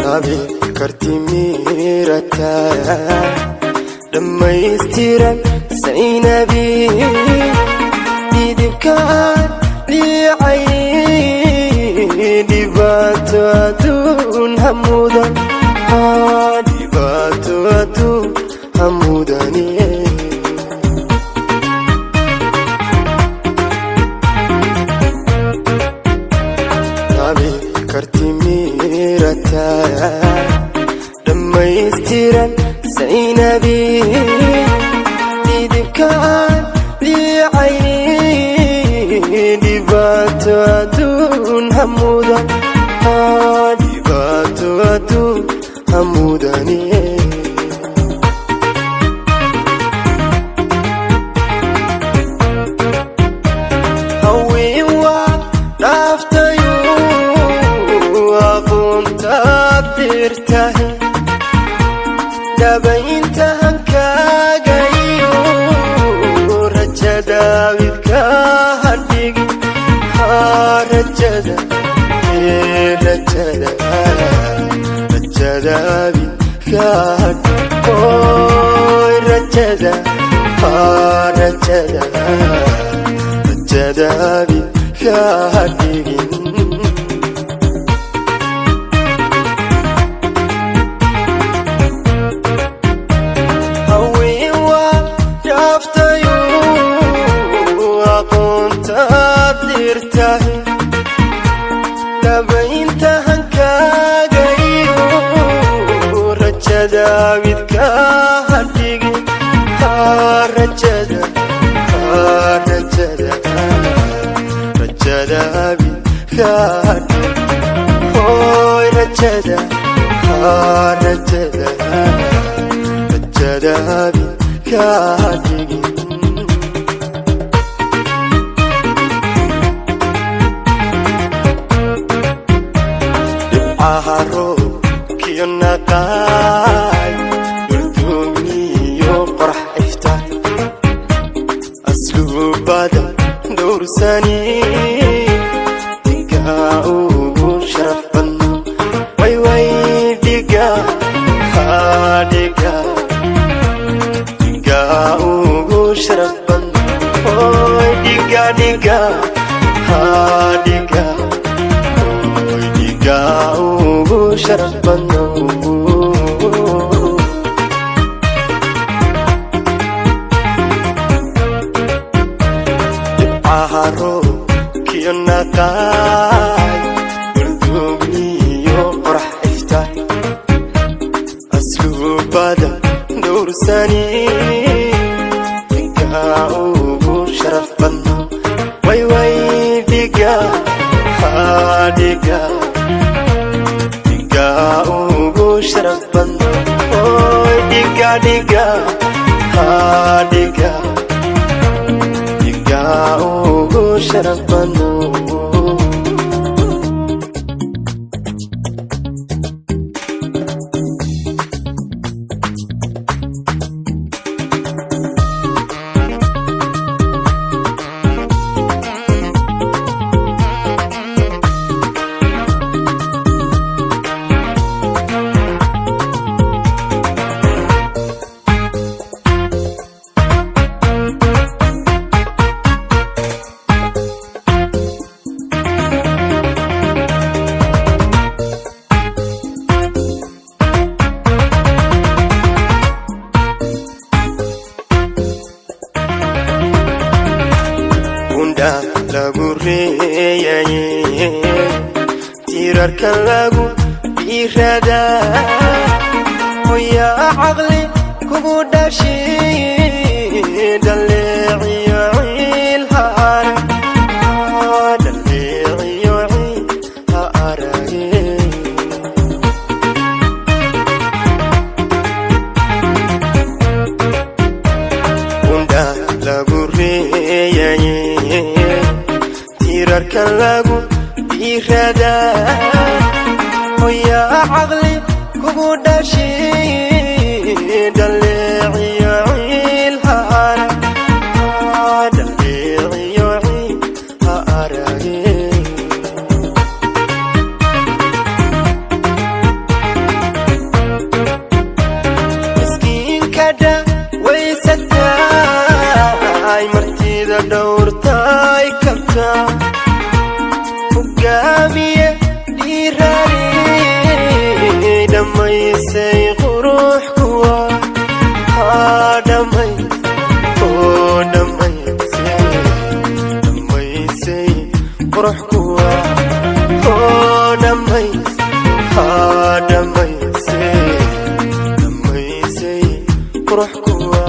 tabi kartimirata لما يستيرن سينبي ديدكان لي عيني دباتواتون همودان دباتواتون هموداني تابي كرتميرتا لما يستيرن سينبي ديدكان لي عيني دباتواتون همودان دباتواتون هموداني هوي ونفتيو وقمت بترتهي دبينت هنكاغيو رجدا ويكهديك رجدا رجدا رجدا ويكهد رجدا رجدا رجدا ويكهديك ترتاهي لبين تهنكاغيو رجدا ويدكاهديغي رجدا رجدا رجدا ويدكاهديغي رجدا رجدا رجدا ويدكاهديغي aharo kiyona qay duldumiyo qorx iftaa aslubada doorsani diga ugu sharafan way way diga diga diga ugu sharafan way diga diga diga شرف بنو عهرو كيونا قاي يردوبني يقرح افتاي أسلوب بدا دور ساني دقاو شرف بنو وي وي دقا دقا شرف بنو دقا دقا دقا دقا شرف بنو lagu reeyay tirarka lagu irada hoya aqli kugu dhashay daleeciyo ilhaar daleeciyo haarage unda lagu reeyay tirarka lagu irada hoya aqli kugu dhashay daleeciyo ilhaar daleeciyo haarage qurux kuwa oo dhammaysay qurux kuwa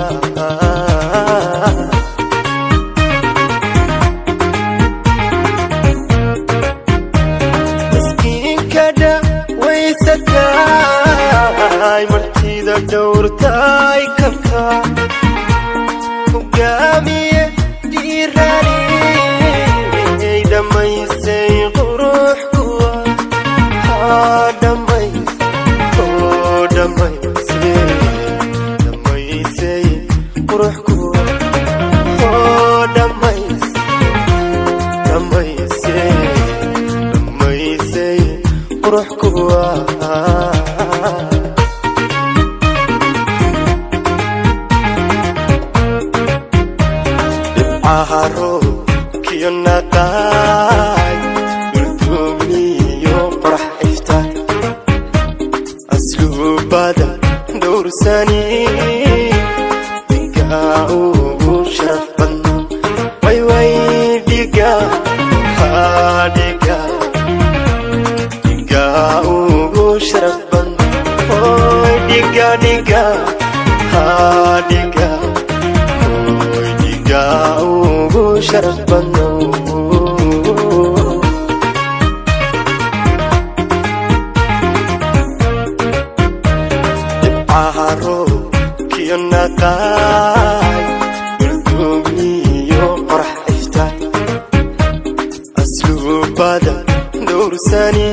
ay martida dhowrtay kalka hogaamiye dhiirani dhammaysay qurux kuwa dhammaysay qurux kuwa dhammaysay qurux kuwa roobkiyo naqaay gurduumiyo qorax iftaay asluubada dhowrsani dhigaa ugu sharaf badno wayway dhigaa ugu sharaf badno dhigaa ugu sharaf badno dhibcaha roobkiyo naqaay gurduumiyo qorax iftaay asluubada dhowrsani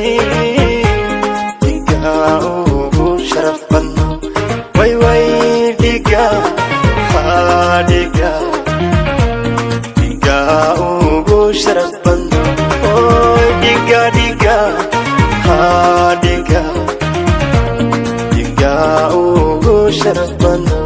dhigaa ugu sharaf badno wayway dhigaa ugu sharaf badno dhigaa ugu sharaf badno